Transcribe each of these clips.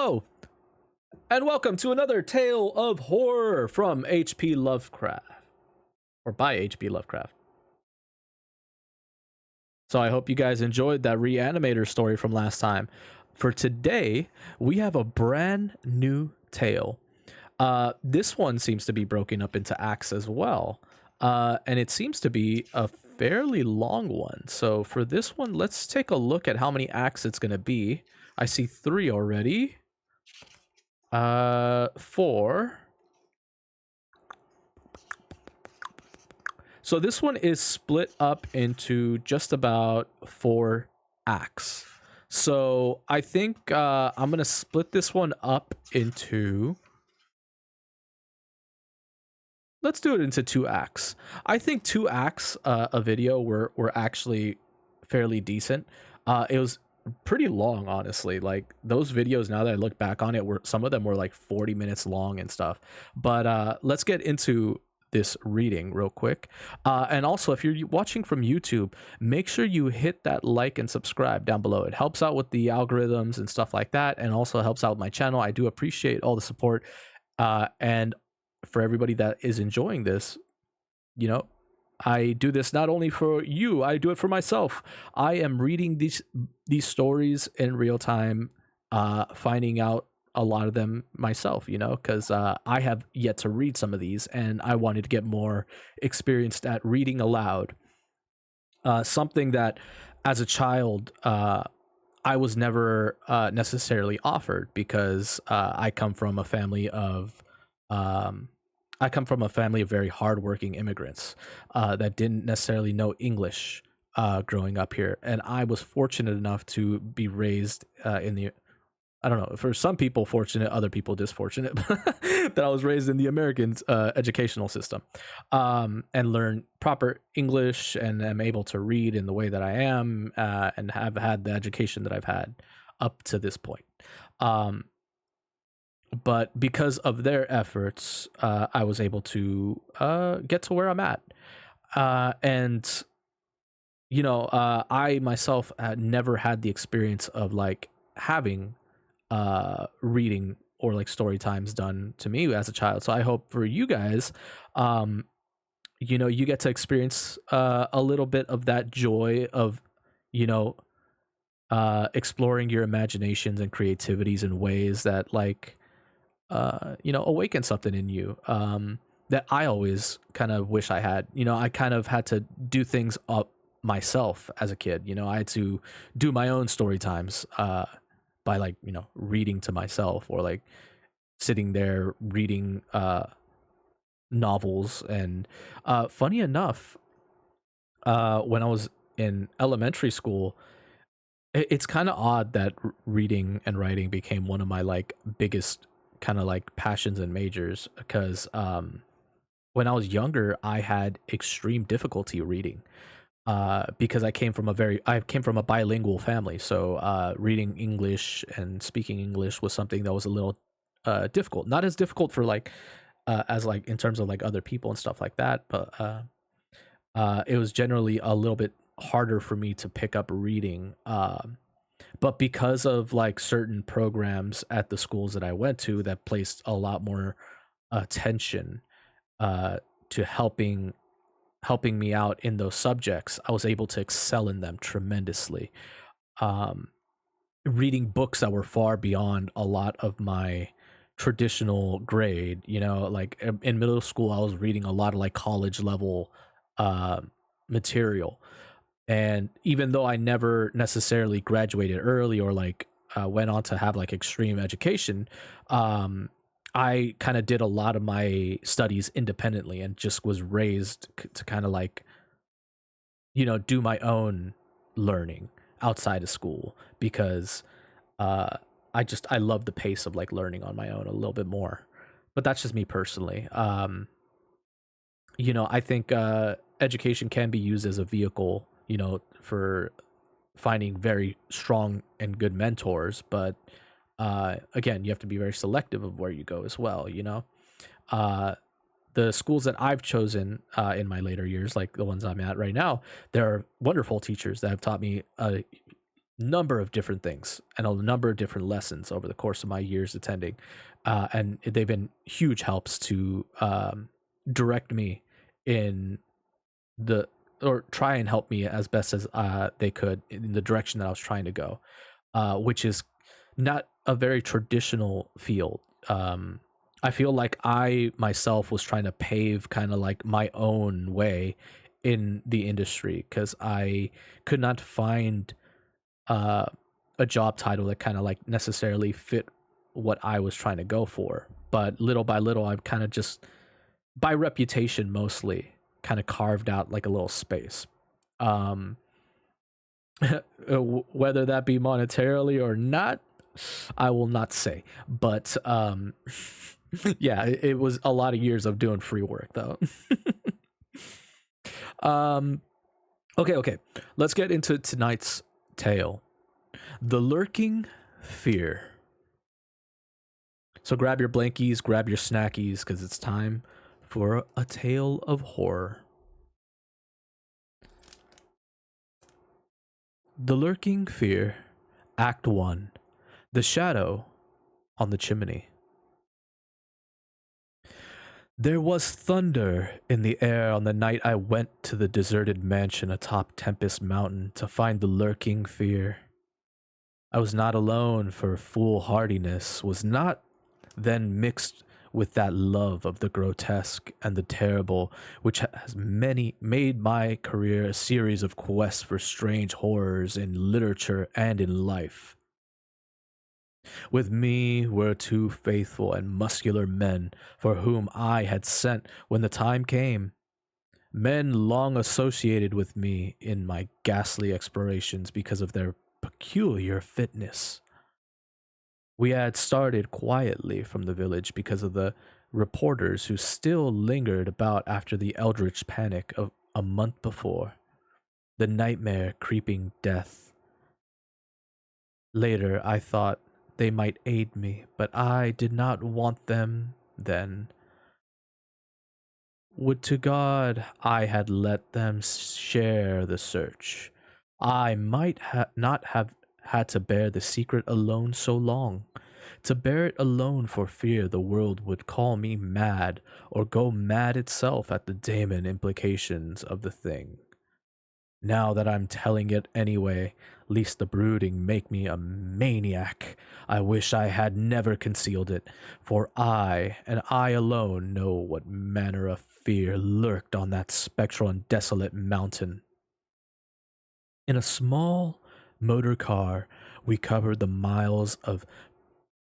Hello, and welcome to another tale of horror from H.P. Lovecraft, or by H.P. Lovecraft. So I hope you guys enjoyed that Reanimator story from last time. For today, we have a brand new tale. This one seems to be broken up into acts as well, and it seems to be a fairly long one. So for this one, let's take a look at how many acts it's going to be. I see 3 already. 4. So this one is split up into just about 4 acts. So I think I'm gonna split this one up into. Let's do it into 2 acts. I think 2 acts a video were actually fairly decent. It was pretty long, honestly. Like those videos, now that I look back on it, were some of them were like 40 minutes long and stuff. But let's get into this reading real quick. And also, if you're watching from YouTube, make sure you hit that like and subscribe down below. It helps out with the algorithms and stuff like that, and also helps out with my channel. I do appreciate all the support. And for everybody that is enjoying this, you know, I do this not only for you, I do it for myself. I am reading these stories in real time, finding out a lot of them myself, you know, because I have yet to read some of these, and I wanted to get more experienced at reading aloud. Something that, as a child, I was never necessarily offered, because I come from a family of very hardworking immigrants that didn't necessarily know English growing up here, and I was fortunate enough to be raised in the. I don't know. For some people, fortunate; other people, disfortunate. That I was raised in the American educational system, and learn proper English, and am able to read in the way that I am, and have had the education that I've had up to this point. Um, but because of their efforts, I was able to get to where I'm at. And I myself had never had the experience of like having reading or like story times done to me as a child. So I hope for you guys, you get to experience a little bit of that joy of, you know, exploring your imaginations and creativities in ways that like awaken something in you, that I always kind of wish I had. I kind of had to do things up myself as a kid. I had to do my own story times, by like, reading to myself, or like sitting there reading novels. And funny enough, when I was in elementary school, it's kind of odd that reading and writing became one of my like biggest kind of like passions and majors, because when I was younger, I had extreme difficulty reading, because I came from a bilingual family. So reading English and speaking English was something that was a little difficult. Not as difficult for like as like in terms of like other people and stuff like that, but it was generally a little bit harder for me to pick up reading. But because of like certain programs at the schools that I went to that placed a lot more attention uh, to helping me out in those subjects, I was able to excel in them tremendously. Um, Reading books that were far beyond a lot of my traditional grade. Like in middle school, I was reading a lot of like college level uh, material. And even though I never necessarily graduated early, or like went on to have like extreme education, um, I kind of did a lot of my studies independently, and just was raised to kind of like, do my own learning outside of school, because uh, I love the pace of like learning on my own a little bit more. But that's just me personally. I think education can be used as a vehicle, for finding very strong and good mentors. But again, you have to be very selective of where you go as well. Uh, the schools that I've chosen in my later years, like the ones I'm at right now, there are wonderful teachers that have taught me number of different things and a number of different lessons over the course of my years attending, and they've been huge helps to direct me in the or try and help me as best as they could in the direction that I was trying to go, which is not a very traditional field. I feel like I myself was trying to pave kind of like my own way in the industry because I could not find uh, a job title that kind of like necessarily fit what I was trying to go for. But little by little, I've kind of just, by reputation mostly, kind of carved out like a little space. Um, whether that be monetarily or not, I will not say. But yeah, it was a lot of years of doing free work though. um, okay. Let's get into tonight's tale. The Lurking Fear. So grab your blankies, grab your snackies, because it's time for a tale of horror. The Lurking Fear, Act 1. The Shadow on the Chimney. There was thunder in the air on the night I went to the deserted mansion atop Tempest Mountain to find the Lurking Fear. I was not alone, for foolhardiness was not then mixed with that love of the grotesque and the terrible which has made my career a series of quests for strange horrors in literature and in life. With me were two faithful and muscular men for whom I had sent when the time came, men long associated with me in my ghastly explorations because of their peculiar fitness. We had started quietly from the village because of the reporters who still lingered about after the eldritch panic of a month before, the nightmare creeping death. Later, I thought they might aid me, but I did not want them then. Would to God I had let them share the search. I might not have had to bear the secret alone so long. To bear it alone for fear the world would call me mad or go mad itself at the damning implications of the thing. Now that I'm telling it anyway, least the brooding make me a maniac. I wish I had never concealed it, for I, and I alone, know what manner of fear lurked on that spectral and desolate mountain. In a small motor car, we covered the miles of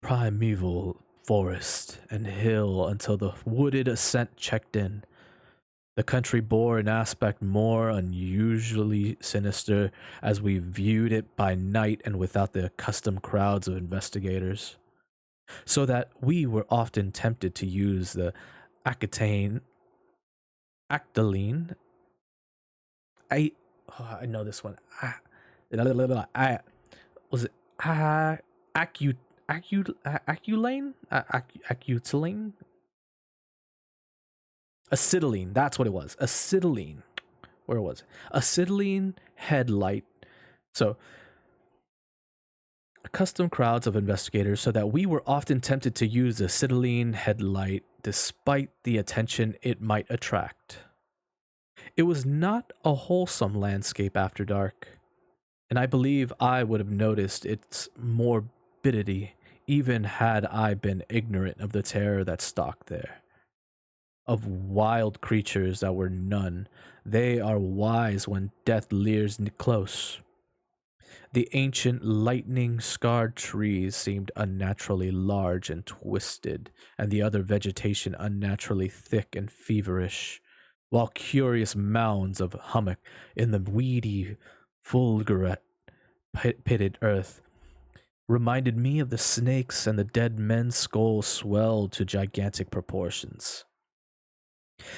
primeval forest and hill until the wooded ascent checked in. The country bore an aspect more unusually sinister as we viewed it by night and without the accustomed crowds of investigators, so that we were often tempted to use the Acetane, Actaline. I know this one. I was it acu Aculane? Acutylene? Acetylene, that's what it was. Acetylene. Where was it? Acetylene headlight. So, accustomed crowds of investigators, so that we were often tempted to use the acetylene headlight despite the attention it might attract. It was not a wholesome landscape after dark, and I believe I would have noticed its morbidity even had I been ignorant of the terror that stalked there. Of wild creatures that were none, they are wise when death leers close. The ancient lightning scarred trees seemed unnaturally large and twisted, and the other vegetation unnaturally thick and feverish, while curious mounds of hummock in the weedy, fulgurate, pitted earth reminded me of the snakes, and the dead men's skulls swelled to gigantic proportions.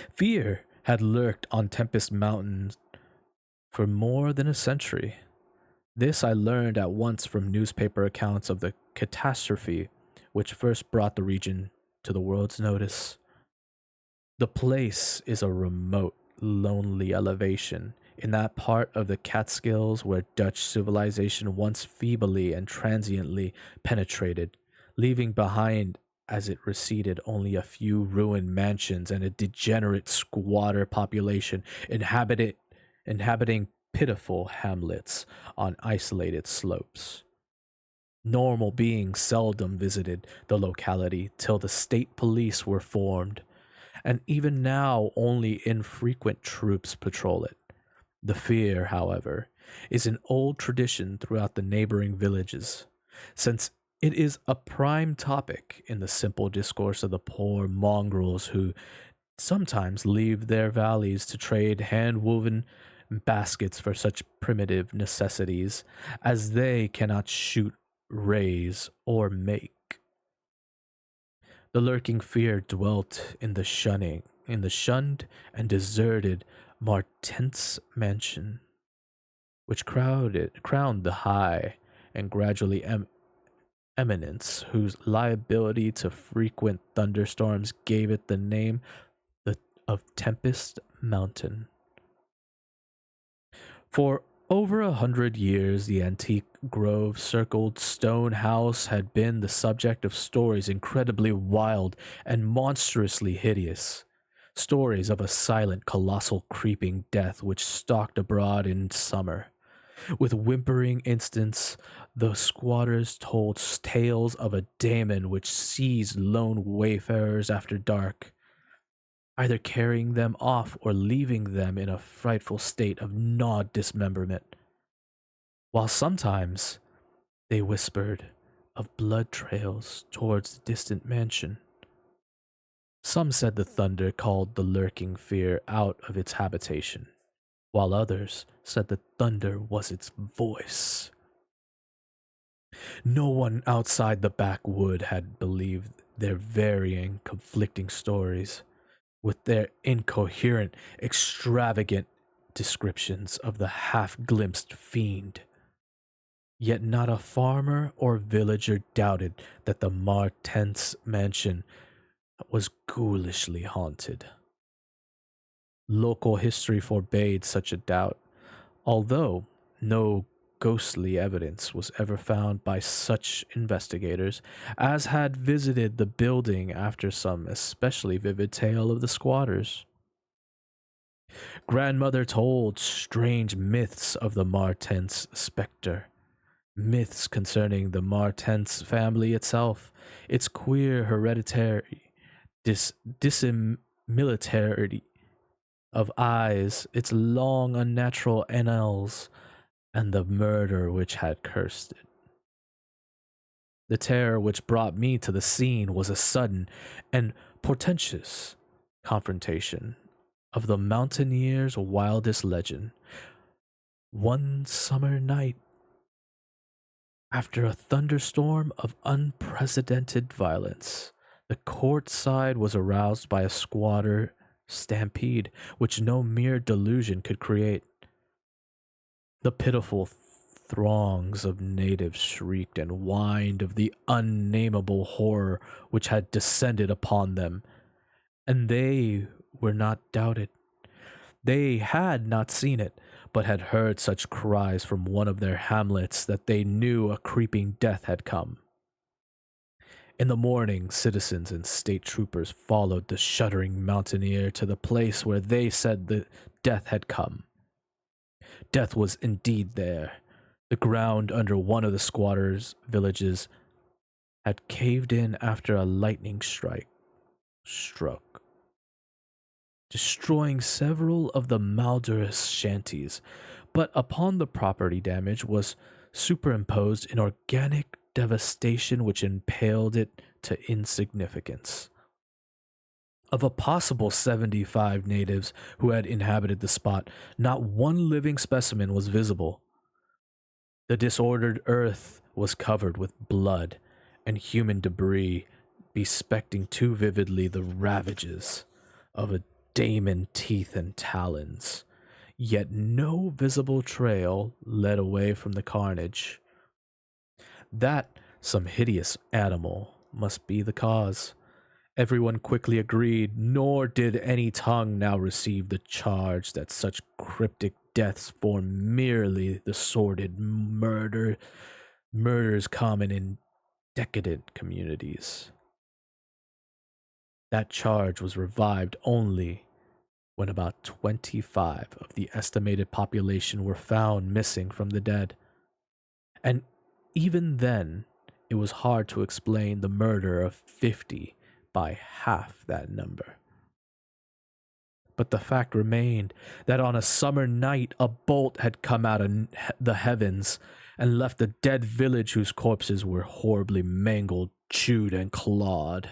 Fear had lurked on Tempest Mountain for more than a century. This I learned at once from newspaper accounts of the catastrophe which first brought the region to the world's notice. The place is a remote, lonely elevation in that part of the Catskills where Dutch civilization once feebly and transiently penetrated, leaving behind as it receded only a few ruined mansions and a degenerate squatter population inhabiting pitiful hamlets on isolated slopes. Normal beings seldom visited the locality till the state police were formed, and even now only infrequent troops patrol it. The fear, however, is an old tradition throughout the neighboring villages, since it is a prime topic in the simple discourse of the poor mongrels who sometimes leave their valleys to trade hand woven baskets for such primitive necessities as they cannot shoot, raise, or make. The lurking fear dwelt in the shunned and deserted Martens mansion, which crowned the high and gradually eminence whose liability to frequent thunderstorms gave it the name of Tempest Mountain. For over 100 years, the antique grove circled stone house had been the subject of stories incredibly wild and monstrously hideous. Stories of a silent, colossal, creeping death which stalked abroad in summer. With whimpering instance, the squatters told tales of a daemon which seized lone wayfarers after dark, either carrying them off or leaving them in a frightful state of gnawed dismemberment, while sometimes they whispered of blood trails towards the distant mansion. Some said the thunder called the lurking fear out of its habitation, while others said the thunder was its voice. No one outside the backwood had believed their varying, conflicting stories, with their incoherent, extravagant descriptions of the half glimpsed fiend. Yet not a farmer or villager doubted that the Martens mansion was ghoulishly haunted. Local history forbade such a doubt, although no ghostly evidence was ever found by such investigators as had visited the building after some especially vivid tale of the squatters. Grandmother told strange myths of the Martens spectre, myths concerning the Martens family itself, its queer hereditary dissimilarity of eyes, its long unnatural annals, and the murder which had cursed it. The terror which brought me to the scene was a sudden and portentous confrontation of the mountaineer's wildest legend. One summer night, after a thunderstorm of unprecedented violence, the court side was aroused by a squatter stampede which no mere delusion could create. The pitiful throngs of natives shrieked and whined of the unnameable horror which had descended upon them, and they were not doubted. They had not seen it, but had heard such cries from one of their hamlets that they knew a creeping death had come. In the morning, citizens and state troopers followed the shuddering mountaineer to the place where they said the death had come. Death was indeed there. The ground under one of the squatters' villages had caved in after a lightning strike struck, destroying several of the Maldoris shanties, but upon the property damage was superimposed an organic devastation which impaled it to insignificance. Of a possible 75 natives who had inhabited the spot, not one living specimen was visible. The disordered earth was covered with blood and human debris, bespecting too vividly the ravages of a daemon teeth and talons. Yet no visible trail led away from the carnage. That some hideous animal must be the cause. Everyone quickly agreed, nor did any tongue now receive the charge that such cryptic deaths for merely the sordid murders common in decadent communities. That charge was revived only when about 25 of the estimated population were found missing from the dead. And even then, it was hard to explain the murder of 50 by half that number. But the fact remained that on a summer night a bolt had come out of the heavens and left a dead village whose corpses were horribly mangled, chewed, and clawed.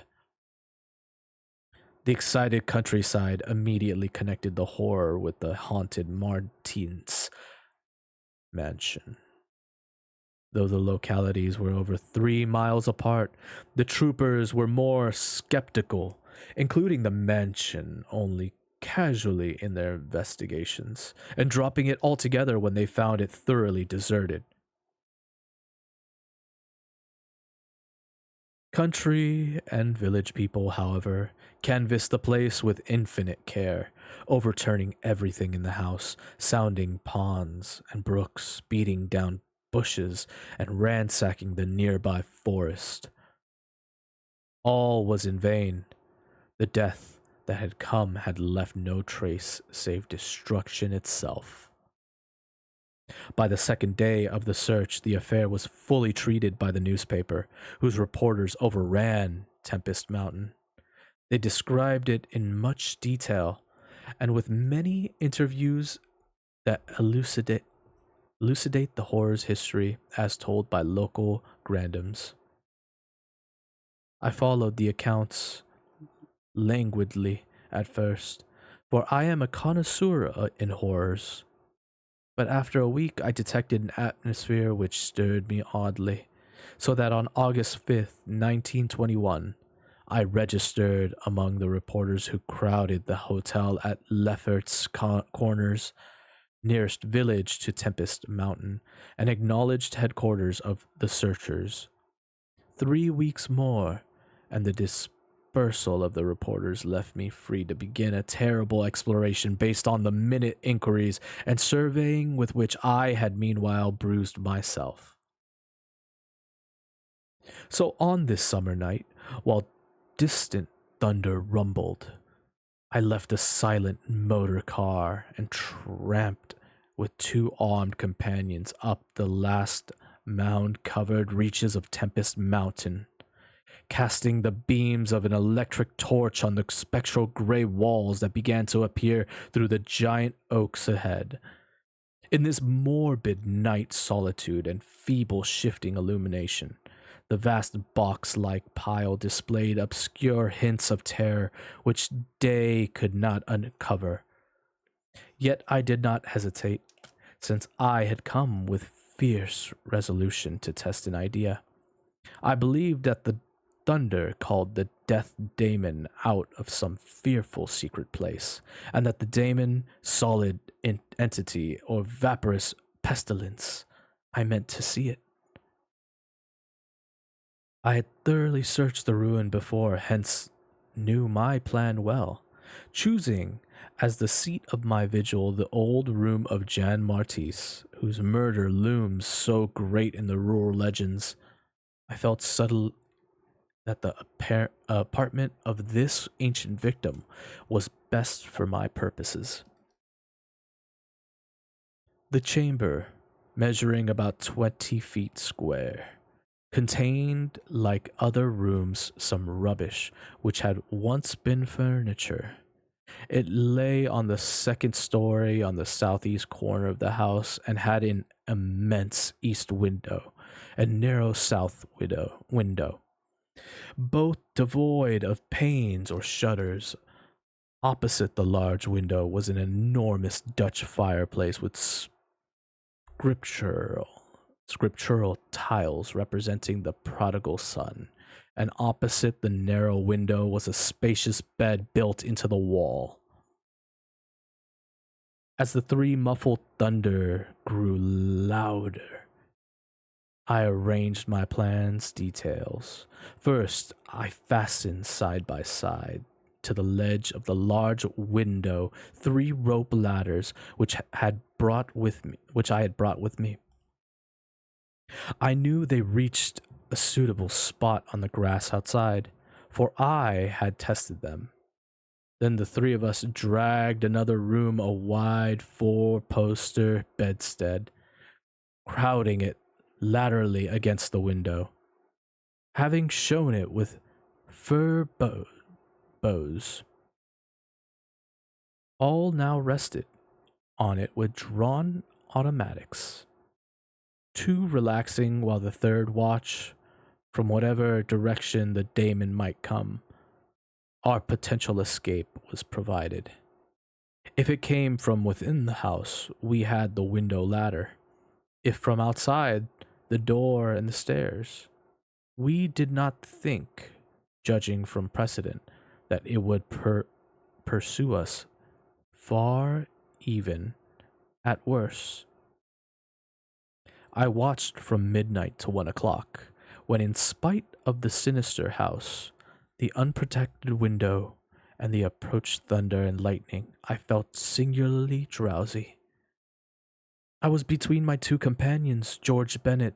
The excited countryside immediately connected the horror with the haunted Martins mansion. Though the localities were over 3 miles apart, the troopers were more skeptical, including the mansion only casually in their investigations, and dropping it altogether when they found it thoroughly deserted. Country and village people, however, canvassed the place with infinite care, overturning everything in the house, sounding ponds and brooks, beating down bushes, and ransacking the nearby forest. All was in vain. The death that had come had left no trace save destruction itself. By the second day of the search, the affair was fully treated by the newspaper, whose reporters overran Tempest Mountain. They described it in much detail, and with many interviews that elucidate the horror's history as told by local grandams. I followed the accounts languidly at first, for I am a connoisseur in horrors. But after a week, I detected an atmosphere which stirred me oddly, so that on August 5th, 1921, I registered among the reporters who crowded the hotel at Lefferts Corners, nearest village to Tempest Mountain, and acknowledged headquarters of the searchers. 3 weeks more, and the dispersal of the reporters left me free to begin a terrible exploration based on the minute inquiries and surveying with which I had meanwhile bruised myself. So on this summer night, while distant thunder rumbled, I left a silent motor car and tramped with 2 armed companions up the last mound-covered reaches of Tempest Mountain, casting the beams of an electric torch on the spectral gray walls that began to appear through the giant oaks ahead. In this morbid night solitude and feeble shifting illumination, the vast box-like pile displayed obscure hints of terror which day could not uncover. Yet I did not hesitate, since I had come with fierce resolution to test an idea. I believed that the thunder called the death daemon out of some fearful secret place, and that the daemon, solid entity or vaporous pestilence, I meant to see it. I had thoroughly searched the ruin before, hence knew my plan well, choosing as the seat of my vigil the old room of Jan Martis, whose murder looms so great in the rural legends. I felt subtle that the apartment of this ancient victim was best for my purposes. The chamber, measuring about 20 feet square, contained, like other rooms, some rubbish which had once been furniture. It lay on the second story on the southeast corner of the house and had an immense east window and narrow south window, both devoid of panes or shutters. Opposite the large window was an enormous Dutch fireplace with scriptural tiles representing the prodigal son, and opposite the narrow window was a spacious bed built into the wall. As the three muffled thunder grew louder, I arranged my plan's details. First, I fastened side by side to the ledge of the large window 3 rope ladders which I had brought with me. I knew they reached a suitable spot on the grass outside, for I had tested them. Then the 3 of us dragged another room a wide 4-poster bedstead, crowding it laterally against the window. Having shown it with fir bows, all now rested on it with drawn automatics. 2 relaxing while the third watch from whatever direction the daemon might come. Our potential escape was provided. If it came from within the house, we had the window ladder. If from outside, the door and the stairs. We did not think, judging from precedent, that it would pursue us far, even at worst. I watched from midnight to 1 o'clock, when in spite of the sinister house, the unprotected window, and the approached thunder and lightning, I felt singularly drowsy. I was between my 2 companions, George Bennet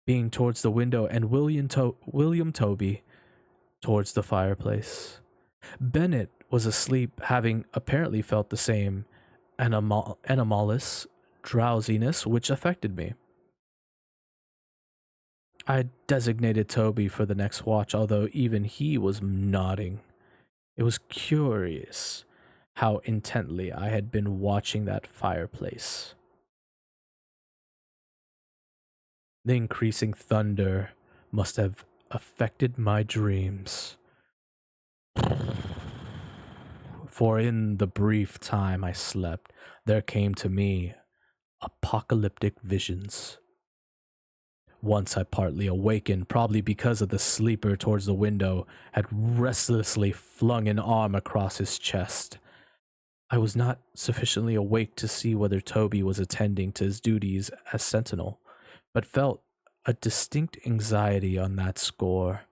being towards the window and William Toby towards the fireplace. Bennet was asleep, having apparently felt the same anomalous drowsiness which affected me. I designated Toby for the next watch, although even he was nodding. It was curious how intently I had been watching that fireplace. The increasing thunder must have affected my dreams. For in the brief time I slept, there came to me apocalyptic visions. Once I partly awakened, probably because of the sleeper towards the window had restlessly flung an arm across his chest. I was not sufficiently awake to see whether Toby was attending to his duties as sentinel, but felt a distinct anxiety on that score.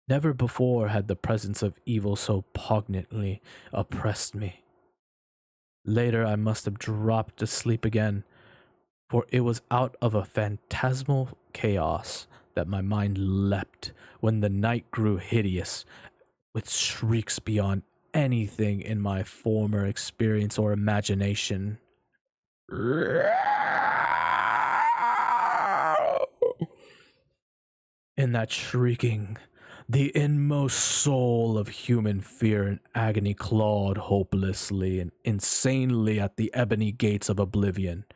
Never before had the presence of evil so poignantly oppressed me. Later I must have dropped asleep again, for it was out of a phantasmal chaos that my mind leapt when the night grew hideous, with shrieks beyond anything in my former experience or imagination. In that shrieking, the inmost soul of human fear and agony clawed hopelessly and insanely at the ebony gates of oblivion.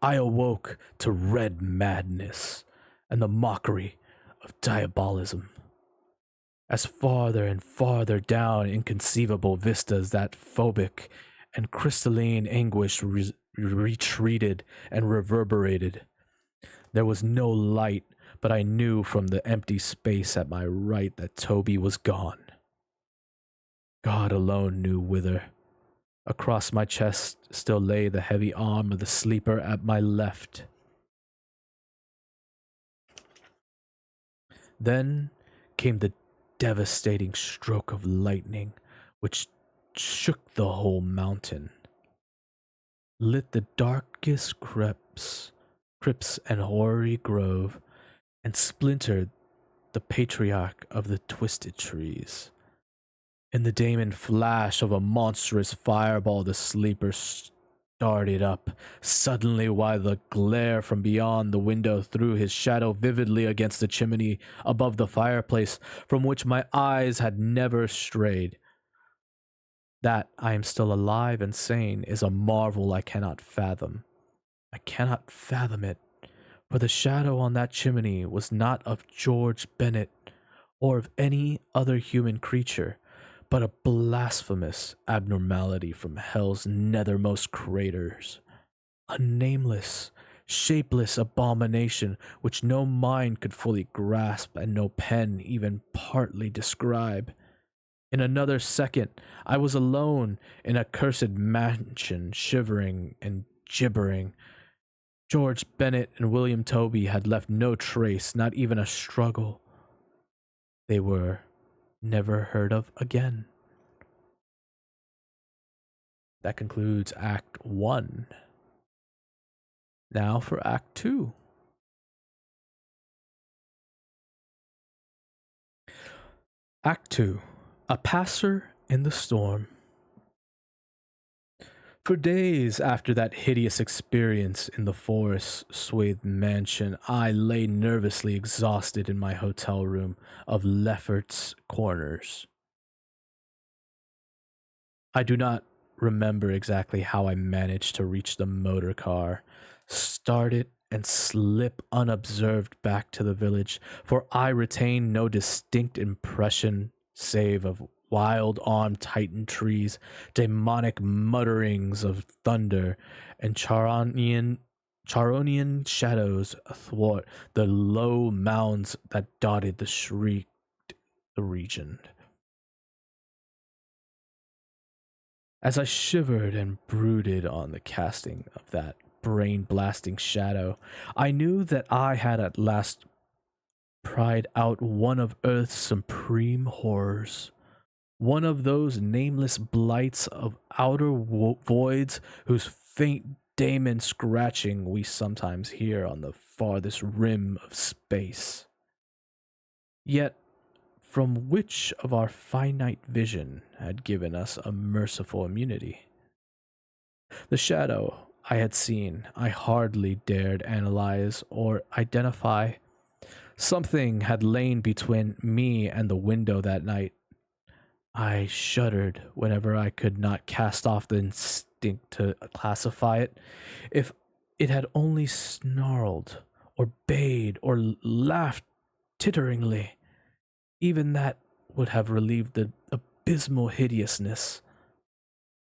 I awoke to red madness and the mockery of diabolism. As farther and farther down inconceivable vistas that phobic and crystalline anguish retreated and reverberated. There was no light, but I knew from the empty space at my right that Toby was gone. God alone knew whither. Across my chest still lay the heavy arm of the sleeper at my left. Then came the devastating stroke of lightning, which shook the whole mountain, lit the darkest crypts and hoary grove, and splintered the patriarch of the twisted trees. In the daemon flash of a monstrous fireball, the sleeper started up suddenly, while the glare from beyond the window threw his shadow vividly against the chimney above the fireplace, from which my eyes had never strayed. That I am still alive and sane is a marvel I cannot fathom. I cannot fathom it, for the shadow on that chimney was not of George Bennet or of any other human creature, but a blasphemous abnormality from hell's nethermost craters, a nameless, shapeless abomination which no mind could fully grasp and no pen even partly describe. In another second, I was alone in a cursed mansion, shivering and gibbering. George Bennet and William Toby had left no trace, not even a struggle. They were never heard of again. That concludes Act 1. Now for Act 2. Act 2. A Passer in the Storm. For days after that hideous experience in the forest swathed mansion, I lay nervously exhausted in my hotel room of Lefferts Corners. I do not remember exactly how I managed to reach the motor car, start it, and slip unobserved back to the village, for I retain no distinct impression save of wild armed titan trees, demonic mutterings of thunder, and Charonian shadows athwart the low mounds that dotted the region. As I shivered and brooded on the casting of that brain blasting shadow, I knew that I had at last pried out one of Earth's supreme horrors. One of those nameless blights of outer voids whose faint daemon scratching we sometimes hear on the farthest rim of space. Yet, from which of our finite vision had given us a merciful immunity? The shadow I had seen, I hardly dared analyze or identify. Something had lain between me and the window that night. I shuddered whenever I could not cast off the instinct to classify it. If it had only snarled, or bayed, or laughed titteringly, even that would have relieved the abysmal hideousness